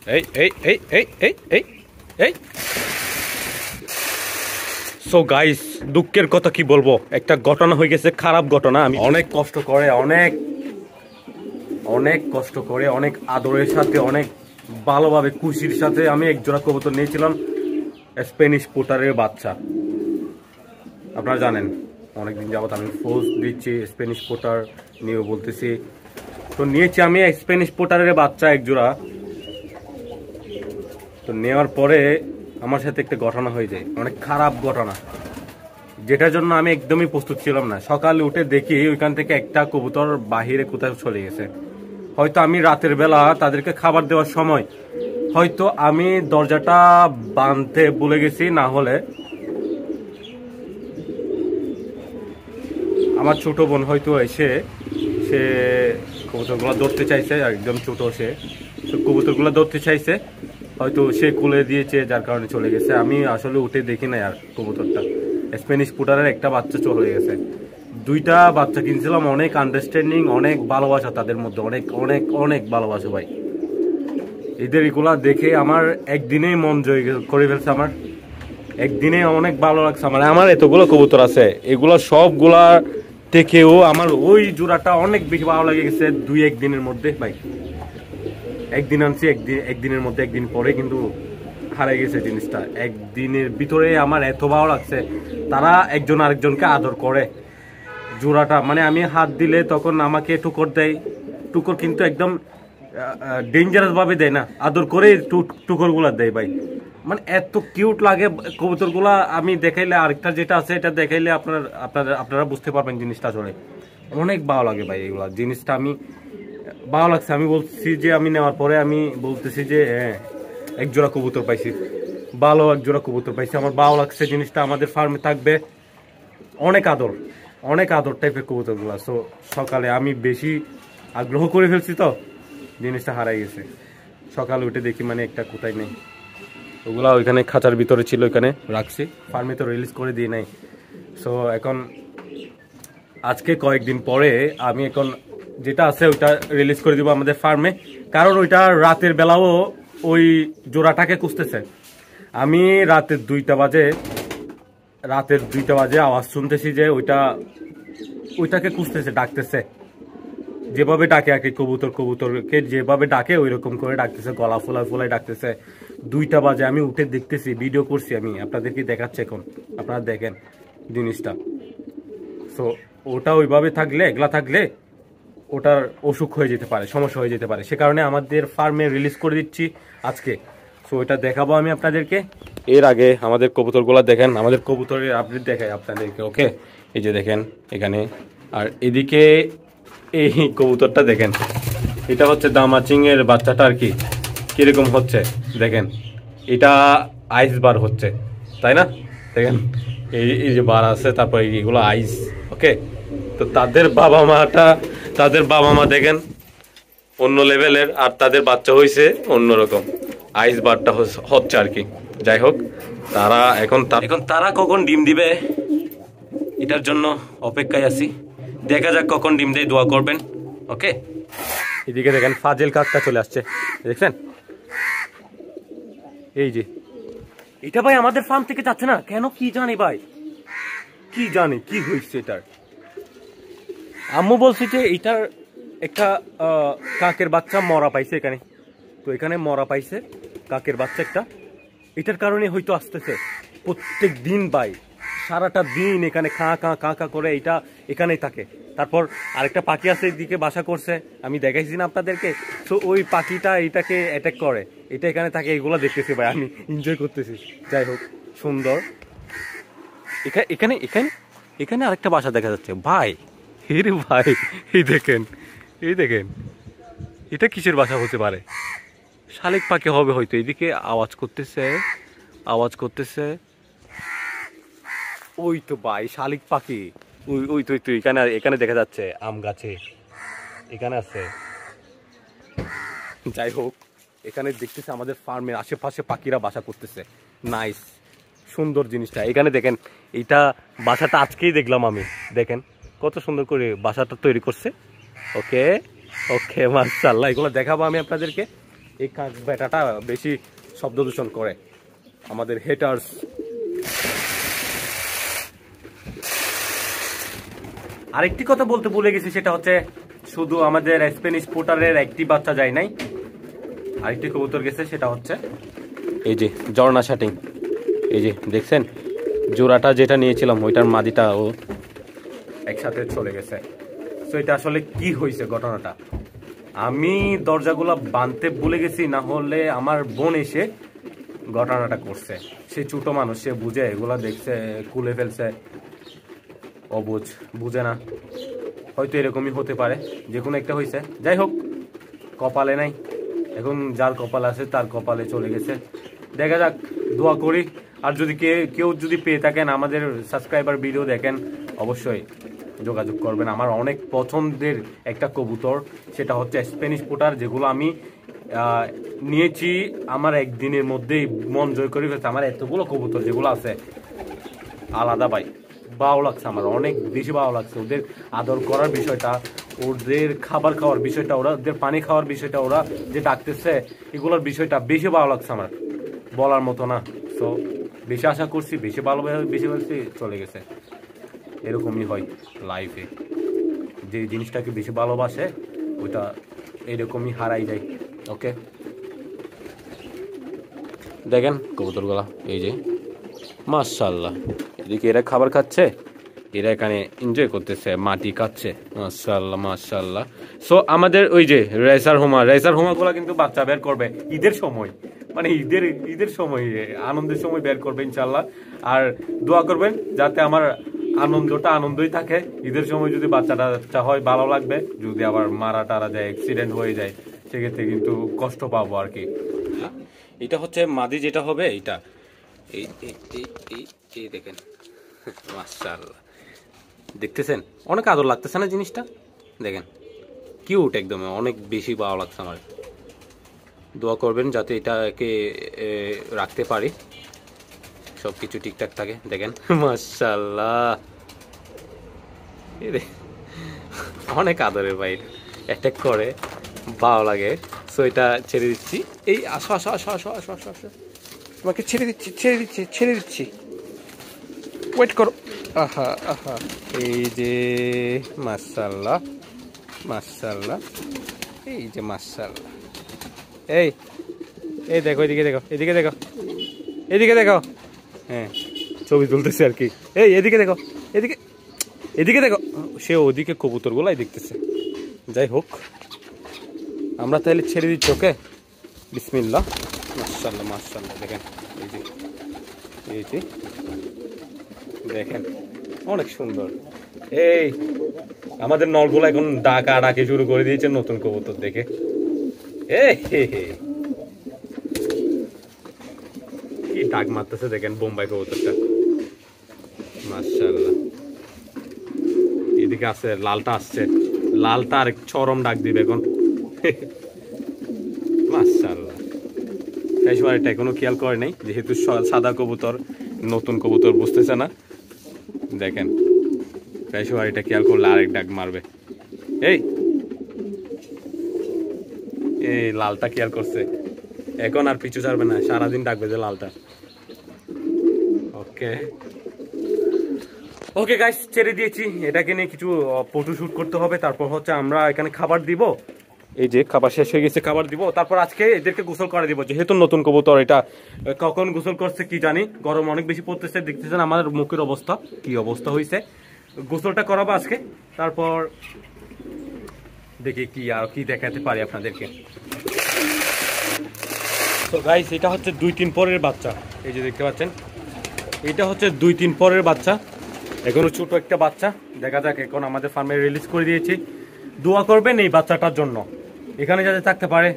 এই এই এই এই এই এই এই সো গাইস, দুঃখের কথা কি বলবো, একটা ঘটনা হয়ে গেছে, খারাপ ঘটনা। আমি অনেক কষ্ট করে অনেক আদরের সাথে অনেক ভালোভাবে খুশির সাথে আমি এক জোড়া কবুতর নিয়েছিলাম, স্প্যানিশ পোটারের বাচ্চা। আপনারা জানেন অনেকদিন যাবত আমি ফোর্স দিচ্ছি স্প্যানিশ পোটার নিয়ে বলতেছি, তো নিয়েছি আমি স্প্যানিশ পোটারের বাচ্চা এক জোড়া। তো নেওয়ার পরে আমার সাথে একটা ঘটনা হয়ে যায়, অনেক খারাপ ঘটনা, যেটার জন্য আমি একদমই প্রস্তুত ছিলাম না। সকালে উঠে দেখি ওইখান থেকে একটা কবুতর বাহিরে কোথাও চলে গেছে। হয়তো আমি রাতের বেলা তাদেরকে খাবার দেওয়ার সময় হয়তো আমি দরজাটা বাঁধতে ভুলে গেছি, না হলে আমার ছোট বোন হয়তো এসে সে কবুতরগুলো ধরতে চাইছে, একদম ছোট, সে কবুতরগুলো ধরতে চাইছে, হয়তো সে কুলে দিয়েছে, যার কারণে চলে গেছে। আমি আসলে উঠে দেখি না আর কবুতরটা স্প্যানিশ পোটারের একটা বাচ্চা চলে গেছে। দুইটা বাচ্চা কিনছিলাম, অনেক আন্ডারস্ট্যান্ডিং, অনেক ভালোবাসা তাদের মধ্যে, অনেক অনেক অনেক ভালোবাসা ভাই। এদের এগুলা দেখে আমার একদিনেই মন জয় করে ফেলছে, আমার একদিনে অনেক ভালো লাগছে। আমার এতগুলো কবুতর আছে, এগুলো সবগুলা থেকেও আমার ওই জোড়াটা অনেক বেশি ভালো লাগে গেছে দুই একদিনের মধ্যে ভাই। একদিন আনছি, একদিনের মধ্যে, একদিন পরে কিন্তু হারিয়ে গেছে জিনিসটা। একদিনের ভিতরে আমার এত ভালো লাগছে, তারা একজন আরেকজনকে আদর করে। জোড়াটা মানে আমি হাত দিলে তখন আমাকে টুকর দেয়, টুকর কিন্তু একদম ডেঞ্জারাস ভাবে দেয় না, আদর করে টুকরগুলা দেয় ভাই। মানে এত কিউট লাগে কবুতরগুলা। আমি দেখাইলে আরেকটা যেটা আছে এটা দেখাইলে আপনারা বুঝতে পারবেন জিনিসটা আসলে অনেক ভালো লাগে ভাই। এগুলা জিনিসটা আমি ভালো লাগছে। আমি বলছি যে আমি নেওয়ার পরে আমি বলতেছি যে হ্যাঁ, এক জোড়া কবুতর পাইছি, ভালো এক জোড়া কবুতর পাইছি, আমার ভালো লাগছে জিনিসটা। আমাদের ফার্মে থাকবে, অনেক আদর টাইপের কবুতরগুলা। সো সকালে আমি বেশি আগ্রহ করে ফেলছি, তো জিনিসটা হারাই গেছে। সকালে উঠে দেখি মানে একটা কোথায় নেই। ওগুলা ওইখানে খাঁচার ভিতরে ছিল, ওইখানে রাখছি, ফার্মে তো রিলিজ করে দিই নাই। সো এখন আজকে কয়েকদিন পরে আমি এখন যেটা আছে ওইটা রিলিজ করে দিব আমাদের ফার্মে, কারণ ওইটা রাতের বেলাও ওই জোড়াটাকে খুঁজতেছে। আমি রাতের 2টা বাজে আওয়াজ শুনতেছি যে ওইটাকে খুঁজতেছে, ডাকতেছে, যেভাবে ডাকে আর কি, কবুতরকে যেভাবে ডাকে ওই রকম করে ডাকতেছে, গলা ফোলাই ডাকতেছে। 2টা বাজে আমি উঠে দেখতেছি, ভিডিও করছি, আমি আপনাদেরকে দেখাচ্ছি এখন, আপনারা দেখেন জিনিসটা। সো ওটা ওইভাবে থাকলে, এগুলা থাকলে ওটার অসুখ হয়ে যেতে পারে, সমস্যা হয়ে যেতে পারে, সে কারণে আমাদের ফার্মে রিলিজ করে দিচ্ছি আজকে। সো এটা দেখাবো আমি আপনাদেরকে। এর আগে আমাদের কবুতরগুলো দেখেন, আমাদের কবুতরের আপডেট দেখাই আপনাদেরকে। ওকে, এই যে দেখেন এখানে, আর এদিকে এই কবুতরটা দেখেন, এটা হচ্ছে দামাচিং এর বাচ্চাটা আর কি, কিরকম হচ্ছে দেখেন। এটা আইস বার হচ্ছে, তাই না? দেখেন এই যে বার আছে, তারপর এইগুলো আইস। ওকে, তো তাদের বাবা মা দেখেন অন্য লেভেলের, আর তাদের বাচ্চা হয়েছে অন্যরকম, আইস বারটা হচ্ছে আর কি। যাই হোক, তারা এখন তারা কখন ডিম দিবে এটার জন্য অপেক্ষায় আছি, দেখা যাক কখন ডিম দেয়, দোয়া করবেন। ওকে, এদিকে দেখেন ফাজেল কাকটা চলে আসছে, দেখছেন? এই যে এটা ভাই আমাদের ফার্ম থেকে যাচ্ছে না কেন, কি জানি ভাই, কি জানি কি হয়েছে এটার। আম্মু বলছি যে এটার একটা কাকের বাচ্চা মরা পাইছে এখানে, তো এখানে মরা পাইছে কাকের বাচ্চা একটা, এটার কারণে হয়তো আসতেছে প্রত্যেক দিন ভাই, সারাটা দিন এখানে কা করে এটা এখানেই থাকে। তারপর আরেকটা পাখি আছে এদিকে বাসা করছে, আমি দেখাইছি না আপনাদেরকে। তো ওই পাখিটা এটাকে অ্যাটাক করে, এটা এখানে থাকে, এগুলো দেখতেছি ভাই, আমি এনজয় করতেছি। যাই হোক, সুন্দর। এখানে এখানে এখানে আরেকটা বাসা দেখা যাচ্ছে ভাই, হেরে ভাই, এই দেখেন এটা কিসের বাসা হতে পারে? শালিক পাখি হবে হয়তো। এদিকে আওয়াজ করতেছে, ওই তো ভাই শালিক পাখি, ওই তো এখানে দেখা যাচ্ছে আম গাছে, এখানে আছে। যাই হোক, এখানে দেখতেছে আমাদের ফার্মের আশেপাশে পাখিরা বাসা করতেছে, নাইস, সুন্দর জিনিসটা। এখানে দেখেন, এইটা বাসাটা আজকেই দেখলাম আমি, দেখেন কত সুন্দর করে বাসাটা তৈরি করছে। ওকে ওকে, মাশাআল্লাহ, এগুলো দেখাবো আমি আপনাদেরকে। এই কাক বেটাটা বেশি শব্দ দূষণ করে, আমাদের হেটার্স। আরেকটি কথা বলতে ভুলে গেছি, সেটা হচ্ছে শুধু আমাদের স্প্যানিশ পোটারের একটি বাচ্চা যায় নাই, আরেকটি কবুতর গেছে, সেটা হচ্ছে এই যে ঝর্ণা শাটিং। এই যে দেখছেন জোড়াটা যেটা নিয়েছিলাম ওইটার মাদিটা ও একসাথে চলে গেছে। তো এটা আসলে কি হয়েছে ঘটনাটা, আমি দরজাগুলো বাঁধতে ভুলে গেছি, না হলে আমার বোন এসে ঘটনাটা করছে। সে ছোট মানুষ, সে বুঝে, এগুলা দেখছে, খুলে ফেলছে, অবুঝ, বুঝে না, হয়তো এরকমই হতে পারে, যে কোনো একটা হয়েছে। যাই হোক, কপালে নাই, এখন যার কপাল আছে তার কপালে চলে গেছে। দেখা যাক, দোয়া করি। আর যদি কেউ যদি পেয়ে থাকেন, আমাদের সাবস্ক্রাইবার ভিডিও দেখেন, অবশ্যই যোগাযোগ করবেন। আমার অনেক পছন্দের একটা কবুতর, সেটা হচ্ছে স্প্যানিশ পোটার, যেগুলো আমি নিয়েছি আমার একদিনের মধ্যেই মন জয় করে ফেলছে। আমার এতগুলো কবুতর যেগুলো আছে আলাদা, ভাই ভালো লাগছে, আমার অনেক বেশি ভালো লাগছে। ওদের আদর করার বিষয়টা, ওদের খাবার খাওয়ার বিষয়টা, ওদের পানি খাওয়ার বিষয়টা, ওরা যে ডাকতেছে, এগুলোর বিষয়টা বেশি ভালো লাগছে আমার, বলার মতো না। সো বেশি আশা করছি, বেশি ভালোবেসে চলে গেছে। এরকমই হয় লাইফে, যে জিনিসটাকে বেশি ভালোবাসে ওইটা এরকমই হারাই যায়। ওকে, দেখেন কবুতরগুলা, এই যে মাশাআল্লাহ, এদিকে এরা খাবার খাচ্ছে, এরা এখানে এনজয় করতেছে, মাটি খাচ্ছে, মাশাআল্লাহ মাশাআল্লাহ। সো আমাদের ওই যে রেসার হোমা গুলা কিন্তু বাচ্চা বের করবে ঈদের সময়, মানে ঈদের সময়, আনন্দের সময় বের করবে ইনশাল্লাহ। আর দোয়া করবেন যাতে আমার আনন্দই থাকে। ঈদের সময় যদি বাচ্চাটা হয় ভালো লাগবে, যদি আবার মারা টারা যায়, অ্যাক্সিডেন্ট হয়ে যায়, সেক্ষেত্রে কিন্তু কষ্ট পাবো আর কি। এটা হচ্ছে মাদি যেটা হবে, এইটা এই এই দেখেন মাশাআল্লাহ, দেখতেছেন অনেক আদর লাগতেছে না জিনিসটা, দেখেন কিউট একদম, অনেক বেশি ভালো লাগছে আমার। দোয়া করবেন যাতে এটাকে রাখতে পারি, সব কিছু ঠিকঠাক থাকে। দেখেন মাশাআল্লাহ, অনেক আদরের ভাই, অ্যাটাক করে, ভালো লাগে। সো এটা ছেড়ে দিচ্ছি, এই আসো আসো আসো আসো আসো আসো আসো, তোমাকে ছেড়ে দিচ্ছি, ওয়েট করো। আহা আহা, এই যে মাশাআল্লাহ মাশাআল্লাহ, এই যে মাশাআল্লাহ, এই দেখো, এদিকে দেখো, হ্যাঁ ছবি তুলতেছে আর কি। এদিকে দেখো, এদিকে দেখো, সে ওদিকে কবুতর গুলাই দেখতেছে। যাই হোক, আমরা তাহলে ছেড়ে দিচ্ছি। ওকে, বিসমিল্লাহ, মাশাআল্লাহ মাশাআল্লাহ, দেখেন এই যে দেখেন অনেক সুন্দর। এই আমাদের নলগুলো এখন ডাকে শুরু করে দিয়েছে নতুন কবুতর দেখে। কি ডাক মারতেছে দেখেন বোম্বাই কবুতরটা, মাশাআল্লাহ। এদিকে আছে লালটা, আসছে লালটা, আর চরম ডাক দিবে এখন, মাশাআল্লাহ। এটা এখনো খেয়াল করে নাই, যেহেতু সাদা কবুতর, নতুন কবুতর বুঝতেছে না। দেখেন এটা খেয়াল করলে আরেক ডাক মারবে। এই লালটা খেয়াল করছে, এখন আর পিছু ছাড়বে না, সারাদিন ডাকবে যে লালটা। ওকে গাইস, ছেড়ে দিয়েছি। এটাকে নিয়ে কিছু ফটো শুট করতে হবে, তারপর হচ্ছে আমরা এখানে খাবার দিব। এই যে খাবার শেষ হয়ে গেছে, খাবার দিব, তারপর আজকে এদেরকে গোসল করে দিব, যেহেতু নতুন কবুতর। এটা কখন গোসল করছে কি জানি, গরম অনেক বেশি পড়তেছে, দেখতেছেন আমাদের মুখের অবস্থা কি অবস্থা হয়েছে। গোসলটা করাবো আজকে, তারপর দেখি কি দেখাতে পারি আপনাদেরকে। তো গাইস, এটা হচ্ছে 2-3 পরের বাচ্চা, এই যে দেখতে পাচ্ছেন, এটা হচ্ছে 2-3 পরের বাচ্চা, এখনো ছোট একটা বাচ্চা। দেখা যাক, এখন আমাদের ফার্মে রিলিজ করে দিয়েছি। দোয়া করবেন এই বাচ্চাটার জন্য, এখানে যাতে থাকতে পারে,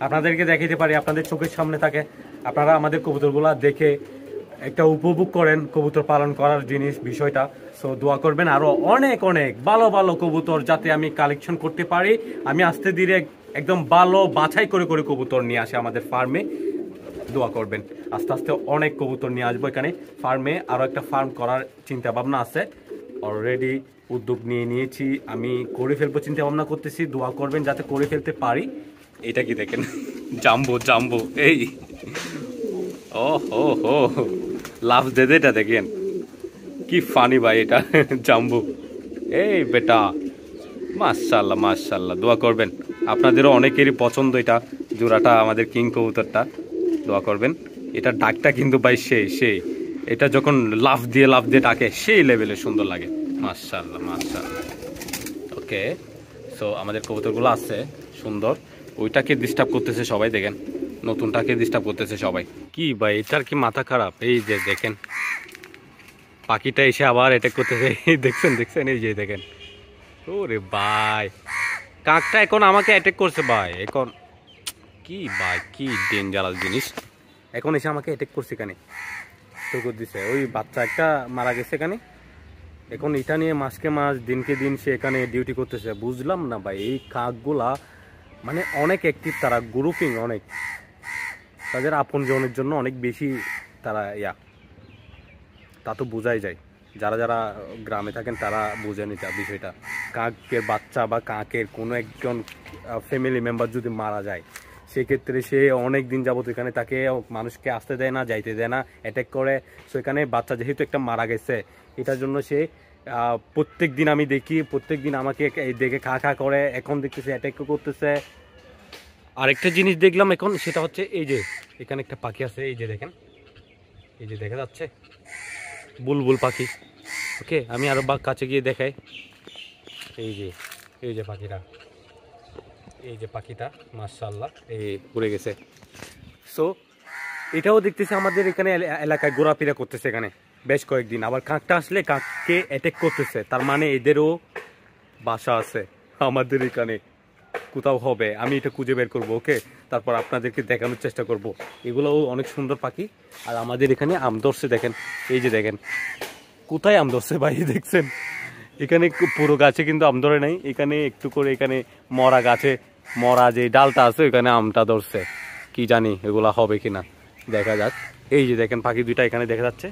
আপনাদেরকে দেখাতে পারি, আপনাদের চোখের সামনে থাকে, আপনারা আমাদের কবুতরগুলা দেখে একটা উপভোগ করেন কবুতর পালন করার বিষয়টা। সো দোয়া করবেন আরো অনেক অনেক ভালো ভালো কবুতর যাতে আমি কালেকশন করতে পারি। আমি আস্তে ধীরে একদম ভালো বাছাই করে কবুতর নিয়ে আসি আমাদের ফার্মে। দোয়া করবেন, আস্তে আস্তে অনেক কবুতর নিয়ে আসবো এখানে ফার্মে। আরও একটা ফার্ম করার চিন্তা ভাবনা আছে, অলরেডি উদ্যোগ নিয়েছি, আমি করে ফেলবো চিন্তা ভাবনা করতেছি। দোয়া করবেন যাতে করে ফেলতে পারি। এটা কি দেখেন জাম্বো জাম্বো এই ও হো হো লাভ দে দে, এটা দেখেন কি ফানি ভাই এটা জাম্বো। এই বেটা মাশাআল্লাহ মাশাআল্লাহ, দোয়া করবেন, আপনাদেরও অনেকেরই পছন্দ এটা জোড়াটা, আমাদের কিং কবুতরটা, দোয়া করবেন। এটা ডাকটা কিন্তু ভাই সেই এটা যখন লাফ দিয়ে ডাকে সেই লেভেলে সুন্দর লাগে, মাশাআল্লাহ মাশাআল্লাহ। ওকে, সো আমাদের কবুতরগুলো আছে সুন্দর, ওইটাকে ডিস্টার্ব করতেছে সবাই, দেখেন নতুনটাকে ডিস্টার্ব করতেছে সবাই। কি ভাই এটার কি মাথা খারাপ? এই যে দেখেন পাখিটা এসে আবার অ্যাটাক করতেছে, দেখছেন এই যে দেখেন, ওরে ভাই কাকটা এখন আমাকে অ্যাটাক করছে ভাই, এখন কি ভাই কি ডেঞ্জারাস জিনিস, এখন এসে আমাকে অ্যাটাক করছে এখানে, টুকুর দিছে। ওই বাচ্চা একটা মারা গেছে এখানে, এখন এটা নিয়ে মাসকে মাস দিনকে দিন সে এখানে ডিউটি করতেছে, বুঝলাম না ভাই। এই কাকগুলা মানে অনেক অ্যাক্টিভ, তারা গ্রুপিং অনেক, তাদের আপন জনের জন্য অনেক বেশি তারা তা তো বোঝাই যায়, যারা যারা গ্রামে থাকেন তারা বোঝেন এটা বিষয়টা। কাকের বাচ্চা বা কাকের কোনো একজন ফ্যামিলি মেম্বার যদি মারা যায়, সেক্ষেত্রে সে অনেক দিন যাবত এখানে তাকে মানুষকে আসতে দেয় না, যাইতে দেয় না, অ্যাটাক করে। সো এখানে বাচ্চা যেহেতু একটা মারা গেছে, এটার জন্য সে প্রত্যেক দিন আমি দেখি, প্রত্যেক দিন আমাকে দেখে খা খা করে, এখন দেখতেছে অ্যাটাক করতেছে। আরেকটা জিনিস দেখলাম এখন, সেটা হচ্ছে এই যে এখানে একটা পাখি আছে, এই যে দেখেন, এই যে দেখা যাচ্ছে বুলবুল পাখি। ওকে, আমি আরো কাছে গিয়ে দেখাই, এই যে পাখিটা মাশাআল্লাহ এই উড়ে গেছে। সো এটাও দেখতেছে আমাদের এখানে এলাকায় ঘোরাফেরা করতেছে এখানে বেশ কয়েকদিন, আবার কাকটা আসলে কাককে অ্যাটাক করতেছে, তার মানে এদেরও বাসা আছে আমাদের এখানে কোথাও হবে। আমি এটা খুঁজে বের করবো, ওকে, তারপর আপনাদেরকে দেখানোর চেষ্টা করব। এগুলোও অনেক সুন্দর পাখি। আর আমাদের এখানে আম ধরছে, দেখেন এই যে দেখেন কোথায় আম ধরছে ভাই, দেখছেন এখানে পুরো গাছে কিন্তু আম ধরে নাই, এখানে একটু করে, এখানে মরা গাছে মরা যে ডালটা আছে ওইখানে আমটা ধরছে, কি জানি এগুলা হবে কিনা, দেখা যাক। এই যে দেখেন পাখি দুইটা এখানে দেখা যাচ্ছে,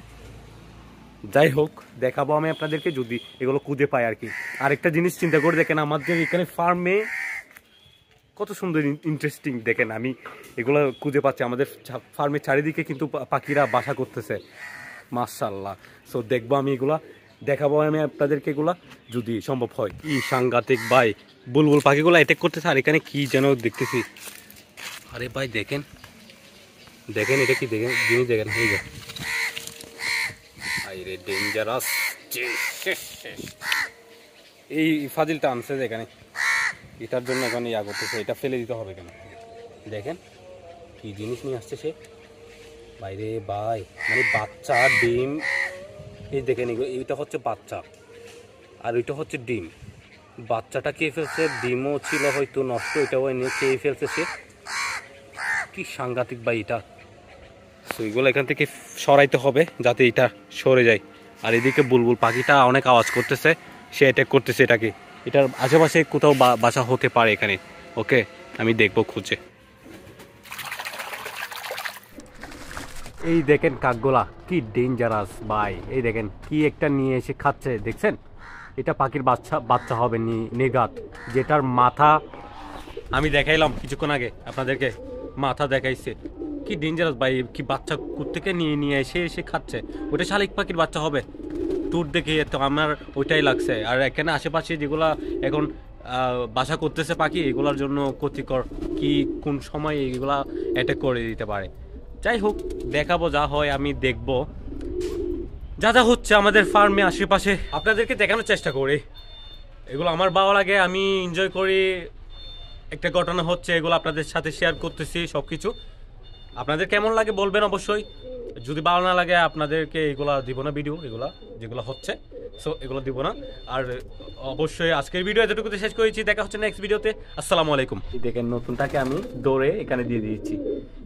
যাই হোক দেখাবো আমি আপনাদেরকে যদি এগুলো খুঁজে পাই আর কি। আরেকটা জিনিস চিন্তা করে দেখেন, আমাদের এখানে ফার্মে কত সুন্দর ইন্টারেস্টিং, দেখেন আমি এগুলো খুঁজে পাচ্ছি, আমাদের ফার্মের চারিদিকে কিন্তু পাখিরা বাসা করতেছে মাশাআল্লাহ। সো দেখবো আমি এগুলা, দেখাবো আমি আপনাদেরকে এগুলা যদি সম্ভব হয়। কি সাংঘাতিক ভাই, বুলবুল পাখিগুলো অ্যাটাক করতেছে, আর এখানে কি যেন দেখতেছি, আরে ভাই দেখেন এটা কি দেখেন জিনিস, দেখেন এই যে আরে ডেঞ্জারাস, এই ফাজিলটা আনছে এখানে, এটার জন্য এখন ইয়া করতেছে, এটা ফেলে দিতে হবে কেন, দেখেন কি জিনিস নিয়ে আসছে সে বাইরে ভাই, মানে বাচ্চা ডিম, এই দেখেন এইটা হচ্ছে বাচ্চা আর ওইটা হচ্ছে ডিম, বাচ্চাটা খেয়ে ফেলছে, ডিমও ছিল হয়তো নষ্ট, এটাও এনে খেয়ে ফেলছে সে, কি সাংঘাতিক ভাই এটা। তো এইগুলো এখান থেকে সরাইতে হবে যাতে এটা সরে যায়। আর এদিকে বুলবুল পাখিটা অনেক আওয়াজ করতেছে, সে অ্যাটাক করতেছে এটাকে, এটার আশেপাশে কোথাও বাসা হতে পারে এখানে, ওকে আমি দেখবো খুঁজে। এই দেখেন কাকগোলা কি ডেঞ্জারাস ভাই, এই দেখেন কি একটা নিয়ে এসে খাচ্ছে, দেখছেন এটা পাখির বাচ্চা হবে নির্ঘাত, যেটার মাথা আমি দেখাইলাম কিছুক্ষণ আগে আপনাদেরকে, মাথা দেখাইছে, কি ডেঞ্জারাস ভাই, কি বাচ্চা কোত্থেকে নিয়ে এসে খাচ্ছে, ওটা শালিক পাখির বাচ্চা হবে, দূর দেখে তো আমার ওইটাই লাগছে। আর এখানে আশেপাশে যেগুলা এখন বাসা করতেছে পাখি, এগুলোর জন্য ক্ষতিকর, কি কোন সময় এগুলা অ্যাটাক করে দিতে পারে। যাই হোক দেখাবো, যা হয় আমি দেখবো, যা যা হচ্ছে আমাদের ফার্মে আশেপাশে আপনাদেরকে দেখানোর চেষ্টা করি, এগুলো আমার ভালো লাগে, আমি এনজয় করি। একটা ঘটনা হচ্ছে, এগুলো আপনাদের সাথে শেয়ার করতেছি, সব কিছু আপনাদের কেমন লাগে বলবেন অবশ্যই, যদি ভালো না লাগে আপনাদেরকে এগুলা দিব না, ভিডিও এগুলা যেগুলো হচ্ছে, সো এগুলো দিব না। আর অবশ্যই আজকের ভিডিও এতটুকুতে শেষ করেছি, দেখা হচ্ছে নেক্সট ভিডিওতে, আসসালামু আলাইকুম। দেখেন নতুনটাকে আমি দৌড়ে এখানে দিয়ে দিয়েছি,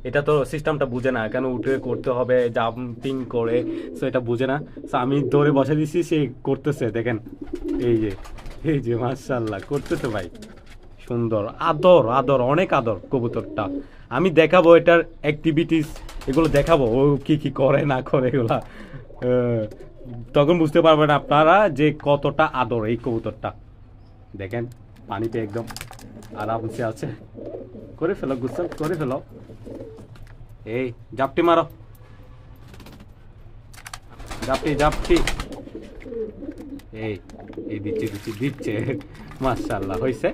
এটা তো সিস্টেমটা বুঝে না, এখানে উঠে করতে হবে জাম্পিং করে, সো এটা বুঝে না, সো আমি দৌড়ে বসে দিচ্ছি, সে করতেছে, দেখেন এই যে মাশাআল্লাহ করতেছে ভাই, সুন্দর আদর অনেক আদর কবুতরটা। আমি দেখাবো এটার অ্যাক্টিভিটিস, এগুলো দেখাবো ও কি করে না করে, এগুলা তখন বুঝতে পারবেন আপনারা যে কতটা আদর এই কবুতরটা। দেখেন পানিতে একদম আরামসে আছে। করে ফেলো গোসল করে ফেলো। এই জাপটি মারো, জাপটি। এই দিচ্ছে মাশাআল্লাহ হয়েছে।